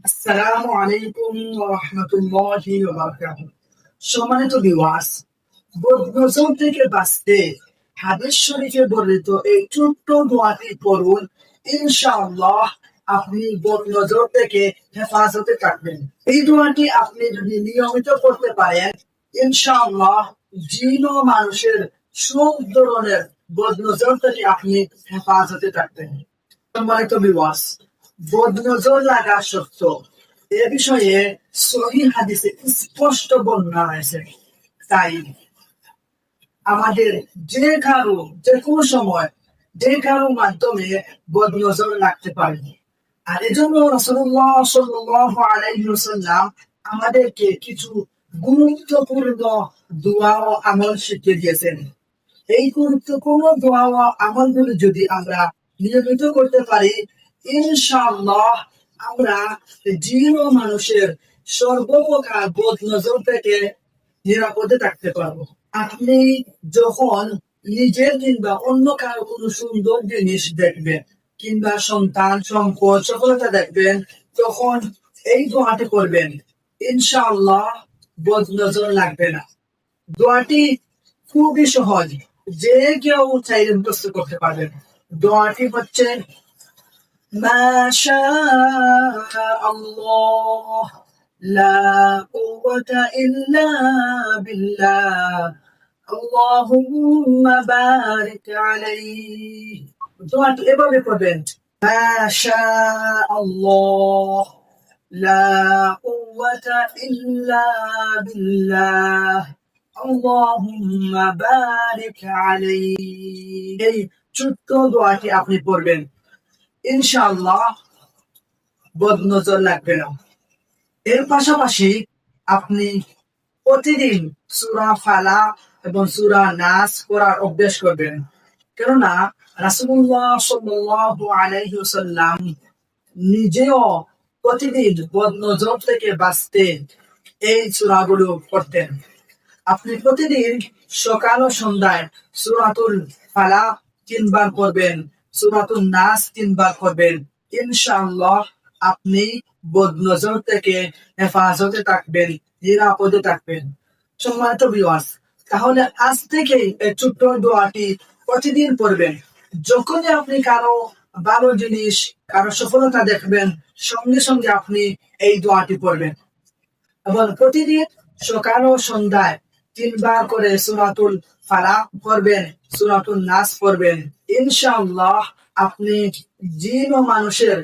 আসসালামু আলাইকুম ওয়া রাহমাতুল্লাহি ওয়া বারাকাতুহু। সম্মানিত ভিউয়ার্স, বদনজর থেকে বাঁচতে হাদিস শরীফে বর্ণিত এই ছোট্ট দোয়াটি পড়ুন। ইনশাআল্লাহ আপনি বদনজর থেকে হেফাজতে থাকবেন। এই দোয়াটি আপনি যদি নিয়মিত করতে পারেন, ইনশাআল্লাহ জিন ও মানুষের সব ধরনের বদনজর থেকে আপনি হেফাজতে থাকবেন। সম্মানিত ভিউয়ার্স, বদনজর লাগা সত্য এ বিষয়ে সহিহ হাদিসে স্পষ্ট বর্ণনা রয়েছে। তাই আমাদের যে কোনো সময় যে কারো মাধ্যমে বদনজর লাগতে পারে। আর এজন্য রাসূলুল্লাহ সাল্লাল্লাহু আলাইহি ওয়াসাল্লাম আমাদেরকে কিছু গুরুত্বপূর্ণ দোয়া ও আমল শিখিয়ে দিয়েছেন। এই গুরুত্বপূর্ণ দোয়া ও আমলগুলো যদি আমরা নিয়মিত করতে পারি, ইনশাআল্লাহ আমরা জিন ও মানুষের সর্বপ্রকার বদনজর থেকে নিরাপদে থাকতে পারবো। আপনি যখন নিজের কিংবা অন্য কারো কোনো সুন্দর জিনিস দেখবেন কিংবা সন্তান সম্পদ সফলতা দেখবেন, তখন এই দোয়াটি করবেন, ইনশাআল্লাহ বদনজর লাগবে না। দোয়াটি খুবই সহজ, যে কেউ চাইলে মুখস্থ করতে পারবেন। দোয়াটি হচ্ছে মাশা আল্লাহ লা কুওয়াতা ইল্লা বিল্লাহ আল্লাহুম্মা বারিক আলাইহি। দোয়াটি এভাবে পড়বেন, মাশা আল্লাহ লা কুওয়াতা ইল্লা বিল্লাহ আল্লাহুম্মা বারিক আলাইহি। এই ছোট্ট দোয়াটি আপনি পড়বেন, ইনশাআল্লাহ বদনজর লাগবে না। এর পাশাপাশি আপনি প্রতিদিন সূরা ফালাক এবং সূরা নাস পড়ার অভ্যাস করবেন। কেননা রাসূলুল্লাহ সাল্লাল্লাহু আলাইহি ওয়াসাল্লাম নিজেও প্রতিদিন বদনজর থেকে বাঁচতে এই সূরাগুলো পড়তেন। আপনি প্রতিদিন সকাল ও সন্ধ্যায় সূরাতুল ফালাক 3 বার পড়বেন, সূরাতুন নাস 3 বার পড়বেন। ইনশাআল্লাহ আপনি বদনজর থেকে হেফাজতে থাকবেন, নিরাপদে থাকবেন। সম্মানিত ভিউয়ার্স, তাহলে আজ থেকে এই ছোট্ট দোয়াটি প্রতিদিন পড়বেন। যখনই আপনি কারো ভালো জিনিস, কারো সফলতা দেখবেন, সঙ্গে সঙ্গে আপনি এই দোয়াটি পড়বেন এবং প্রতিদিন সকাল ও সন্ধ্যায় 3 বার করে সূরাতুল ফালাক পড়বেন, সূরাতুন নাস পড়বেন। ইনশাআল্লাহ আপনি জিন ও মানুষের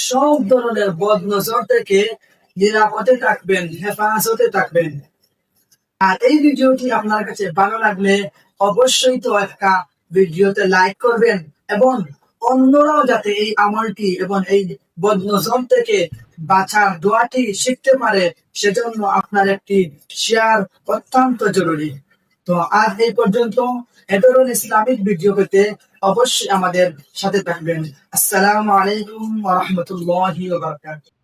সব ধরনের বদনজর থেকে নিরাপদে থাকবেন, হেফাজতে থাকবেন। আর এই ভিডিওটি আপনার কাছে ভালো লাগলে অবশ্যই তো একটা ভিডিওতে লাইক করবেন এবং অন্যরাও যাতে এই আমলটি এবং এই বদনজর থেকে বাঁচার দোয়াটি শিখতে পারে, সেজন্য আপনার একটি শেয়ার অত্যন্ত জরুরি। তো আজ এই পর্যন্ত। এ ধরনের ইসলামিক ভিডিও পেতে অবশ্যই আমাদের সাথে থাকবেন। আসসালামু আলাইকুম ওয়া রাহমাতুল্লাহি ওয়া বারাকাতুহু।